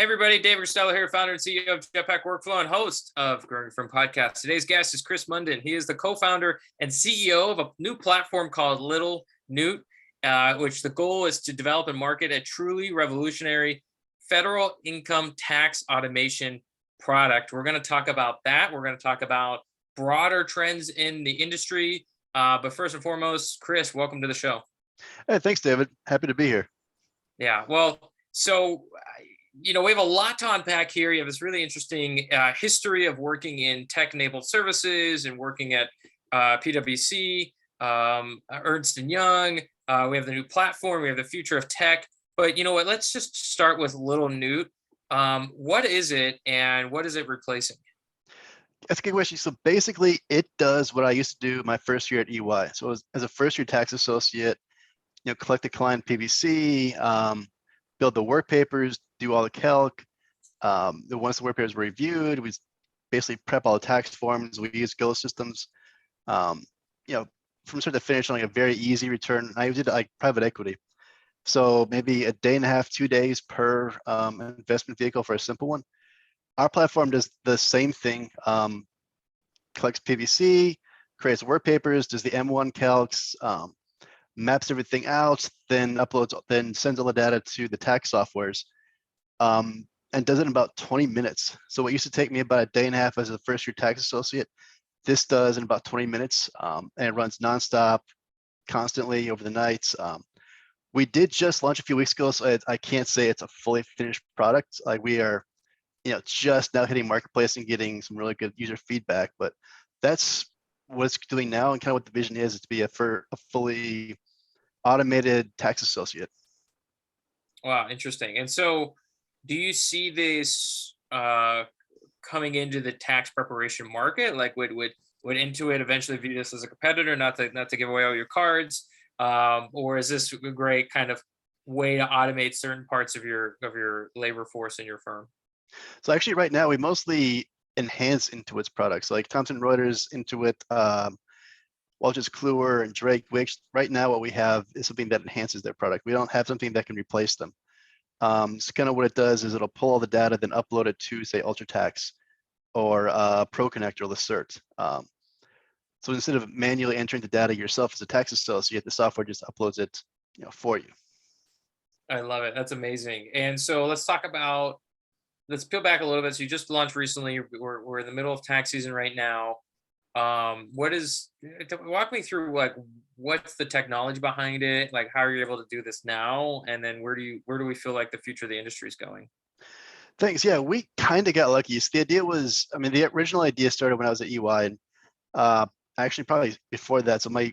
Everybody, David Costello here, founder and CEO of Jetpack Workflow and host of Growing From Podcast. Today's guest is Chris Mundon. He is the co-founder and CEO of a new platform called Little Newt, which the goal is to develop and market a truly revolutionary federal income tax automation product. We're going to talk about that. We're going to talk about broader trends in the industry. But first and foremost, Chris, welcome to the show. Hey, thanks, David. Happy to be here. Yeah, well, so we have a lot to unpack here. You have this really interesting history of working in tech-enabled services and working at PwC, Ernst & Young. We have the new platform. We have the future of tech. But you know what? Let's just start with Little Newt. What is it, and what is it replacing? That's a good question. So basically, it does what I used to do my first year at EY. So as a first-year tax associate, collect the client PwC, build the work papers, do all the calc. Once the work papers were reviewed, we basically prep all the tax forms. We use Go systems. From start to finish on like a very easy return. I did like private equity. So maybe a day and a half, 2 days per investment vehicle for a simple one. Our platform does the same thing. Collects PwC, creates work papers, does the M1 calcs, maps everything out, then sends all the data to the tax softwares, and does it in about 20 minutes. So what used to take me about a day and a half as a first-year tax associate, this does in about 20 minutes, and it runs nonstop, constantly over the night. We did just launch a few weeks ago, so I can't say it's a fully finished product. Like we are, just now hitting marketplace and getting some really good user feedback, but that's what it's doing now, and kind of what the vision is to be a fully automated tax associate. Wow, interesting. And so do you see this coming into the tax preparation market? Like would Intuit eventually view this as a competitor, not to give away all your cards? Or is this a great kind of way to automate certain parts of your labor force in your firm? So actually right now we mostly enhance Intuit's products, like Thomson Reuters, Intuit, Wolters Kluwer, and Drake. Which right now what we have is something that enhances their product. We don't have something that can replace them. So kind of what it does is it'll pull all the data, then upload it to say UltraTax or ProConnect or Lacert. So instead of manually entering the data yourself as a tax associate, the software just uploads it, for you. I love it. That's amazing. And so let's peel back a little bit. So you just launched recently. We're in the middle of tax season right now. Walk me through like what's the technology behind it? Like how are you able to do this now? And then where do we feel like the future of the industry is going? Thanks. Yeah, we kind of got lucky. So the idea was, the original idea started when I was at EY, and actually probably before that. So my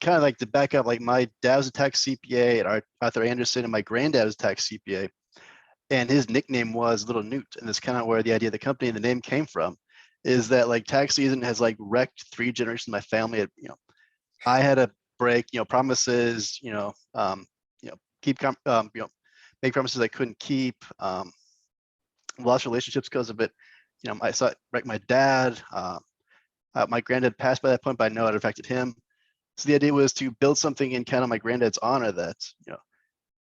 kind of like to back up, like my dad was a tax CPA at Arthur Andersen, and my granddad was a tax CPA. And his nickname was Little Newt, and that's kind of where the idea of the company and the name came from. Is that like tax season has like wrecked 3 generations of my family. I had to break, promises, make promises I couldn't keep. Lost relationships because of it. I saw it wreck my dad. My granddad passed by that point, but I know it affected him. So the idea was to build something in kind of my granddad's honor that,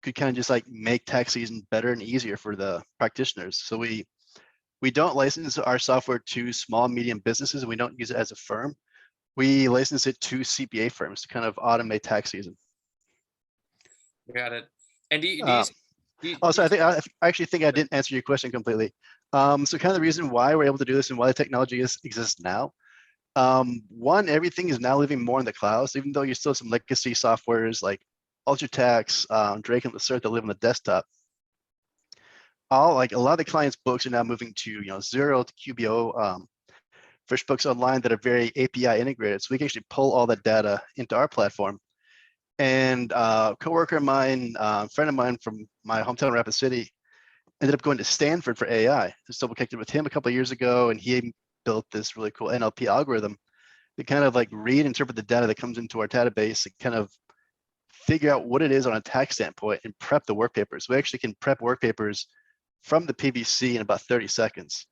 could kind of just like make tax season better and easier for the practitioners. So we don't license our software to small, medium businesses, and we don't use it as a firm. We license it to CPA firms to kind of automate tax season. Got it. And I actually think I didn't answer your question completely. So kind of the reason why we're able to do this and why the technology exists now. One, everything is now living more in the cloud. So even though you still have some legacy softwares like UltraTax, Drake and Lacert that live on the desktop, a lot of the clients' books are now moving to Xero to QBO, FreshBooks Online that are very API integrated. So we can actually pull all that data into our platform. And a coworker of mine, friend of mine from my hometown, Rapid City, ended up going to Stanford for AI. So we connected with him a couple of years ago, and he built this really cool NLP algorithm to kind of like read, interpret the data that comes into our database and kind of figure out what it is on a tax standpoint and prep the work papers. We actually can prep work papers from the PwC in about 30 seconds.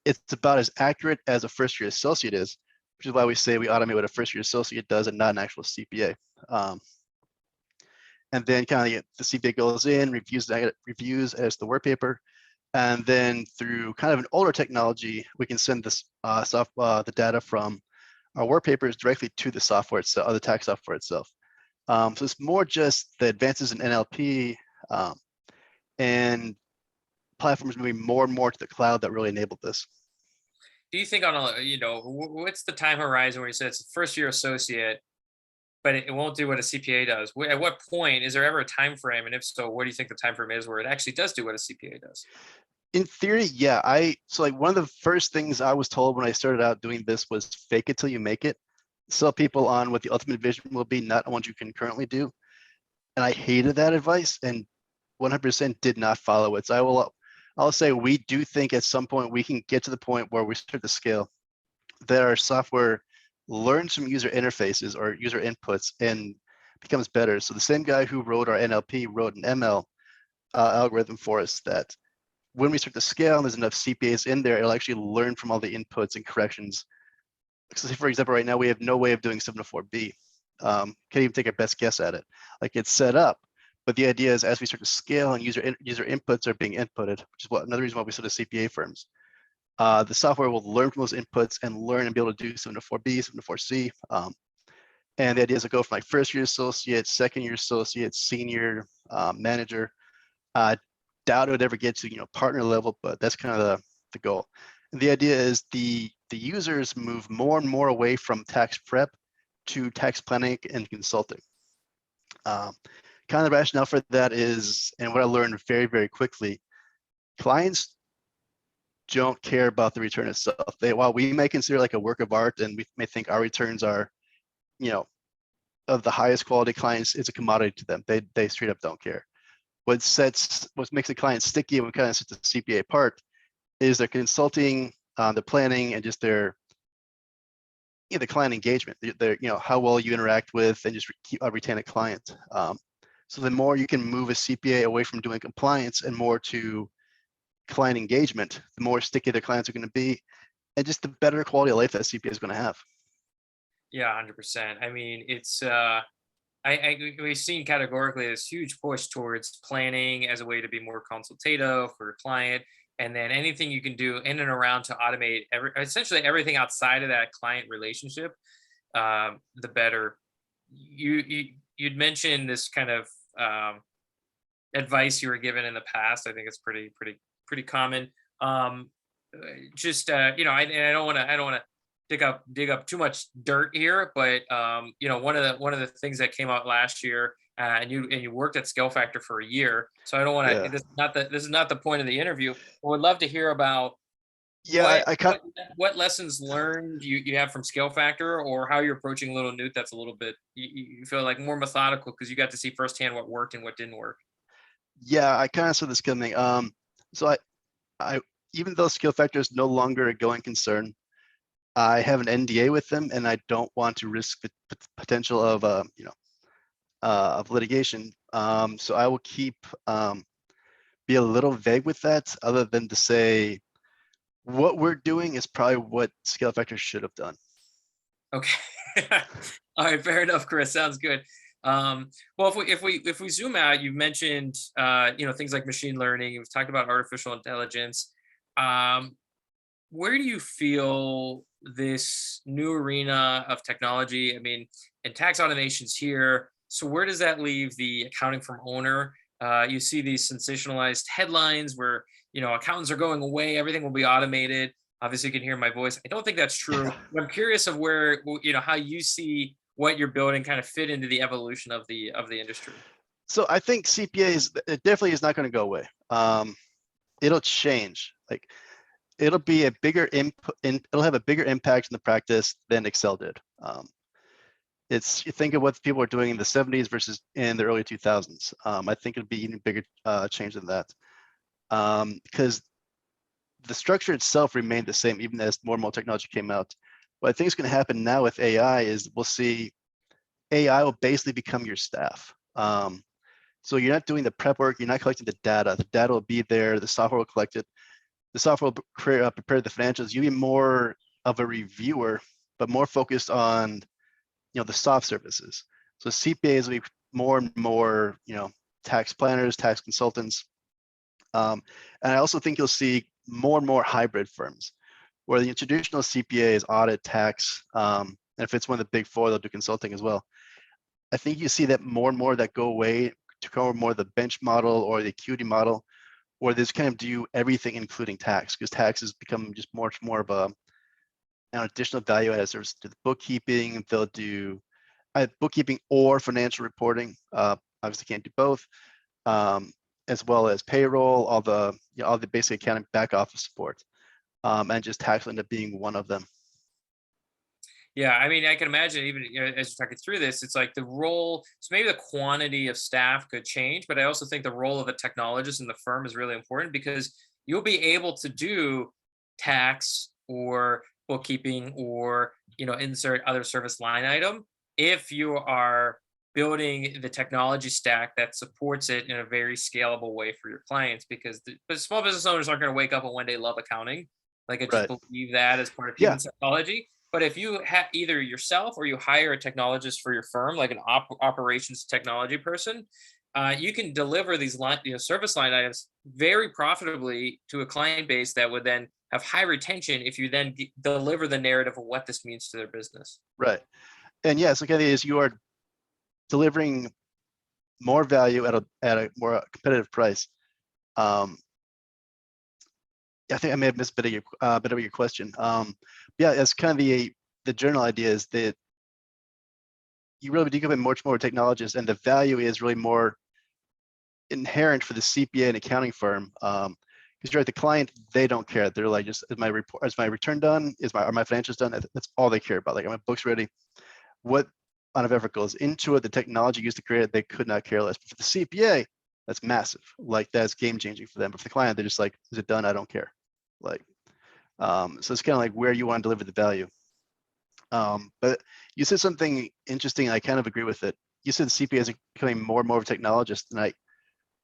It's about as accurate as a first-year associate is, which is why we say we automate what a first-year associate does and not an actual CPA. and then kind of the CPA goes in, reviews as the work paper, and then through kind of an older technology, we can send this the data from our work papers directly to the software itself, the tax software itself. So it's more just the advances in NLP and platforms moving more and more to the cloud that really enabled this. Do you think on what's the time horizon where you said it's a first year associate, but it won't do what a CPA does? At what point is there ever a time frame? And if so, what do you think the time frame is where it actually does do what a CPA does? In theory, yeah. So like one of the first things I was told when I started out doing this was fake it till you make it. Sell people on what the ultimate vision will be, not on what you can currently do. And I hated that advice and 100% did not follow it. So I'll say we do think at some point we can get to the point where we start to scale, that our software learns from user interfaces or user inputs and becomes better. So the same guy who wrote our NLP wrote an ML algorithm for us that when we start to scale and there's enough CPAs in there, it'll actually learn from all the inputs and corrections. So for example, right now we have no way of doing 704B. Can't even take our best guess at it. Like it's set up, but the idea is as we start to scale and user inputs are being inputted, which is another reason why we started CPA firms. The software will learn from those inputs and learn and be able to do 704B, 704C. And the idea is to go from like first year associate, second year associate, senior, manager. Doubt it would ever get to partner level, but that's kind of the goal. And the idea is the users move more and more away from tax prep to tax planning and consulting. Kind of the rationale for that is, and what I learned very, very quickly, clients don't care about the return itself. While we may consider like a work of art and we may think our returns are, of the highest quality clients, it's a commodity to them. They straight up don't care. What makes a client sticky and what kind of sets the CPA apart is their consulting, the planning, and just the client engagement. How well you interact with and just retain a client. So the more you can move a CPA away from doing compliance and more to client engagement, the more sticky their clients are going to be, and just the better quality of life that CPA is going to have. Yeah, 100%. I mean, it's we've seen categorically this huge push towards planning as a way to be more consultative for a client, and then anything you can do in and around to automate essentially everything outside of that client relationship, the better. You'd mentioned this kind of advice you were given in the past. I think it's pretty common. I don't want to dig up too much dirt here, but one of the things that came out last year, and you worked at Scale Factor for a year, so I don't want to. Yeah. This is not the point of the interview. I would love to hear about what lessons learned you have from Scale Factor, or how you're approaching Little Newt. That's a little bit you feel like more methodical because you got to see firsthand what worked and what didn't work. Yeah, I kind of saw this coming. So I even though Scale Factor is no longer a going concern, I have an NDA with them, and I don't want to risk the potential of litigation. So I will be a little vague with that, other than to say what we're doing is probably what Scale Factor should have done. Okay. All right, fair enough, Chris. Sounds good. Well, if we zoom out, you've mentioned things like machine learning. You've talked about artificial intelligence. Where do you feel this new arena of technology? I mean, and tax automation's here. So where does that leave the accounting from owner? You see these sensationalized headlines where accountants are going away, everything will be automated. Obviously, you can hear my voice. I don't think that's true. Yeah. But I'm curious of where how you see what you're building kind of fit into the evolution of the industry. So I think CPAs, it definitely is not going to go away. It'll change. Like it'll be a bigger it'll have a bigger impact in the practice than Excel did. You think of what people were doing in the 70s versus in the early 2000s. I think it'll be even bigger change than that, because the structure itself remained the same even as more and more technology came out. What I think is going to happen now with AI is we'll see AI will basically become your staff. So you're not doing the prep work, you're not collecting the data. The data will be there, the software will collect it, the software will prepare the financials. You'll be more of a reviewer, but more focused on the soft services. So CPAs will be more and more, tax planners, tax consultants. And I also think you'll see more and more hybrid firms where the traditional CPA is audit, tax, and if it's one of the big four, they'll do consulting as well. I think you see that more and more that go away to go more the bench model or the acuity model, where they just kind of do everything, including tax, because tax has become just much more of an additional value added service to the bookkeeping. They'll do bookkeeping or financial reporting. Obviously, can't do both, as well as payroll, all the basic accounting back office support, and just tax will end up being one of them. Yeah, I mean, I can imagine even as you're talking through this, it's like the role. So maybe the quantity of staff could change, but I also think the role of a technologist in the firm is really important because you'll be able to do tax or bookkeeping or insert other service line item if you are building the technology stack that supports it in a very scalable way for your clients. Because but small business owners aren't going to wake up and one day love accounting. Like I just Right. believe that as part of Yeah. human psychology. But if you have either yourself or you hire a technologist for your firm, like an operations technology person, you can deliver these service line items very profitably to a client base that would then have high retention if you then deliver the narrative of what this means to their business. Right. And yes, the idea is you are delivering more value at a more competitive price. I think I may have missed a bit of your question. Yeah, it's kind of the general idea is that you really do become much more technologist, and the value is really more inherent for the CPA and accounting firm. Because you're at the client, they don't care. They're like, just is my return done? Are my financials done? That's all they care about. Like, are my books ready? What amount of effort goes into it? The technology used to create it, they could not care less. But for the CPA, that's massive. Like, that's game changing for them. But for the client, they're just like, is it done? I don't care. Like, so it's kind of like where you want to deliver the value. But you said something interesting. I kind of agree with it. You said CPAs are becoming more and more of a technologist, and I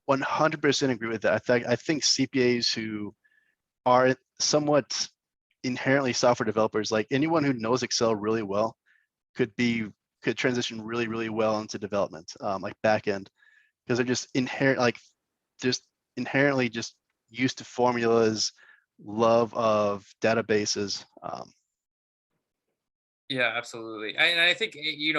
100% agree with that. I think CPAs who are somewhat inherently software developers, like anyone who knows Excel really well, could transition really, really well into development, like back end, because they're just inherently just used to formulas, love of databases. Yeah, absolutely. And I think,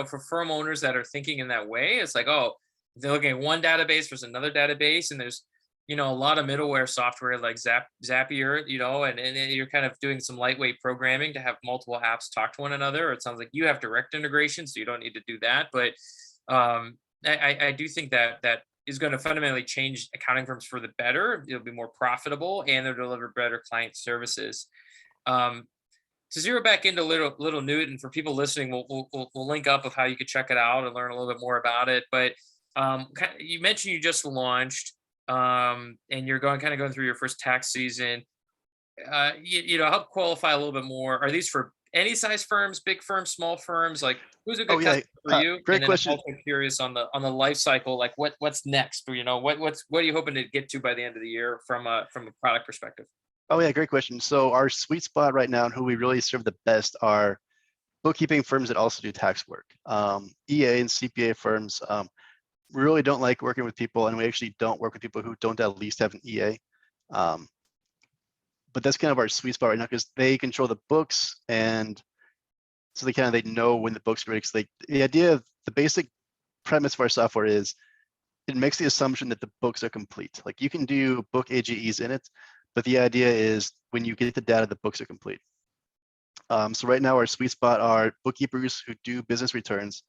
for firm owners that are thinking in that way, it's like, oh, they're looking at one database versus another database, and there's, a lot of middleware software like Zapier, and you're kind of doing some lightweight programming to have multiple apps talk to one another. Or it sounds like you have direct integration, so you don't need to do that. But I do think that is going to fundamentally change accounting firms for the better. It'll be more profitable, and they'll deliver better client services. To zero back into Little Newt, and for people listening, we'll link up of how you could check it out and learn a little bit more about it. But you mentioned you just launched, and you're going through your first tax season. Help qualify a little bit more. Are these for any size firms, big firms, small firms? Like, who's a good customer for you? Great And then question. I'm also curious on the life cycle. Like, what's next? What are you hoping to get to by the end of the year from a product perspective? Oh yeah, great question. So our sweet spot right now and who we really serve the best are bookkeeping firms that also do tax work. EA and CPA firms really don't like working with people, and we actually don't work with people who don't at least have an EA. But that's kind of our sweet spot right now because they control the books, and so they know when the books are ready. So the idea of the basic premise for our software is it makes the assumption that the books are complete. Like, you can do book AGEs in it, but the idea is when you get the data, the books are complete. So right now our sweet spot are bookkeepers who do business returns.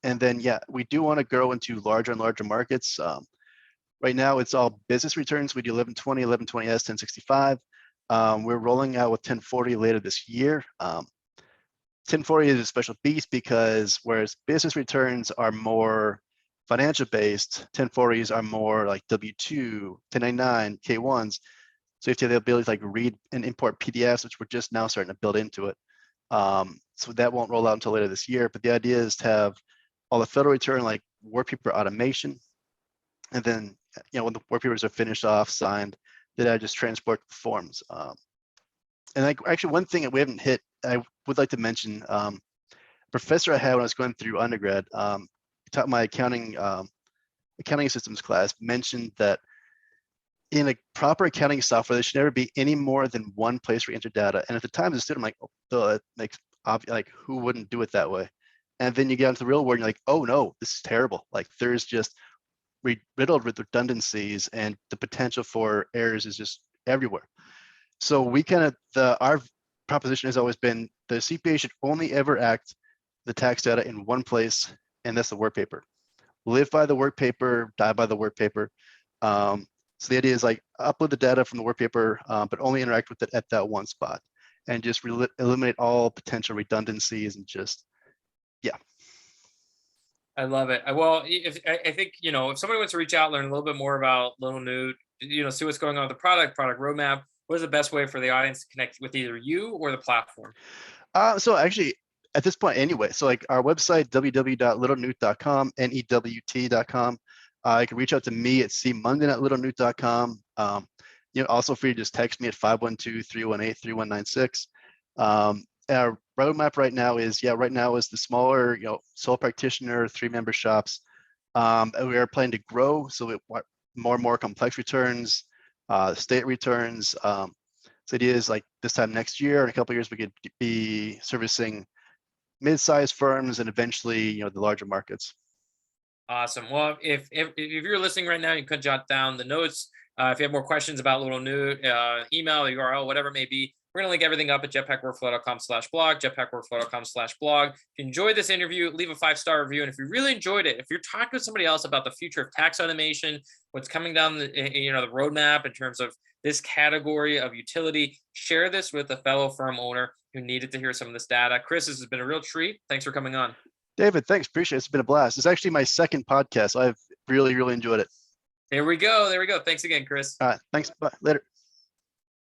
And then, yeah, we do want to grow into larger and larger markets. Right now it's all business returns. We do 1120, 1120S, 1065. We're rolling out with 1040 later this year. 1040 is a special beast because whereas business returns are more financial based, 1040s are more like W2, 1099, K1s. So you have to have the ability to like read and import PDFs, which we're just now starting to build into it. So that won't roll out until later this year. But the idea is to have all the federal return, like workpaper automation. And then, when the workpapers are finished off, signed, then I just transport the forms. And actually one thing that we haven't hit, I would like to mention, professor I had when I was going through undergrad, taught my accounting systems class, mentioned that in a proper accounting software, there should never be any more than one place where you enter data. And at the time as a student, I'm like, oh, duh, that makes like, who wouldn't do it that way? And then you get into the real world and you're like, oh no, this is terrible. Like there's just riddled with redundancies and the potential for errors is just everywhere. So we kind of, our proposition has always been the CPA should only ever act the tax data in one place, and that's the work paper. Live by the work paper, die by the work paper. So the idea is like upload the data from the work paper, but only interact with it at that one spot and just eliminate all potential redundancies and just, yeah. I love it. Well, if I think, if somebody wants to reach out, learn a little bit more about Little Newt, see what's going on with the product roadmap, what is the best way for the audience to connect with either you or the platform? So actually, at this point anyway, so like our website, www.littlenewt.com, NEWT.com. You can reach out to me at cmundon@littlenewt.com. Also free to just text me at 512-318-3196. Our roadmap right now is the smaller, sole practitioner, 3-member shops. And we are planning to grow, so more and more complex returns, state returns. So the idea is like this time next year, in a couple of years, we could be servicing mid-sized firms and eventually, the larger markets. Awesome. Well, if you're listening right now, you could jot down the notes. If you have more questions about Little Newt, email, URL, whatever it may be, we're going to link everything up at jetpackworkflow.com/blog, jetpackworkflow.com/blog. If you enjoyed this interview, leave a 5-star review. And if you really enjoyed it, if you're talking to somebody else about the future of tax automation, what's coming down the roadmap in terms of this category of utility, share this with a fellow firm owner who needed to hear some of this data. Chris, this has been a real treat. Thanks for coming on. David, thanks. Appreciate it. It's been a blast. It's actually my second podcast. I've really, really enjoyed it. There we go. Thanks again, Chris. All right. Thanks. Bye. Later.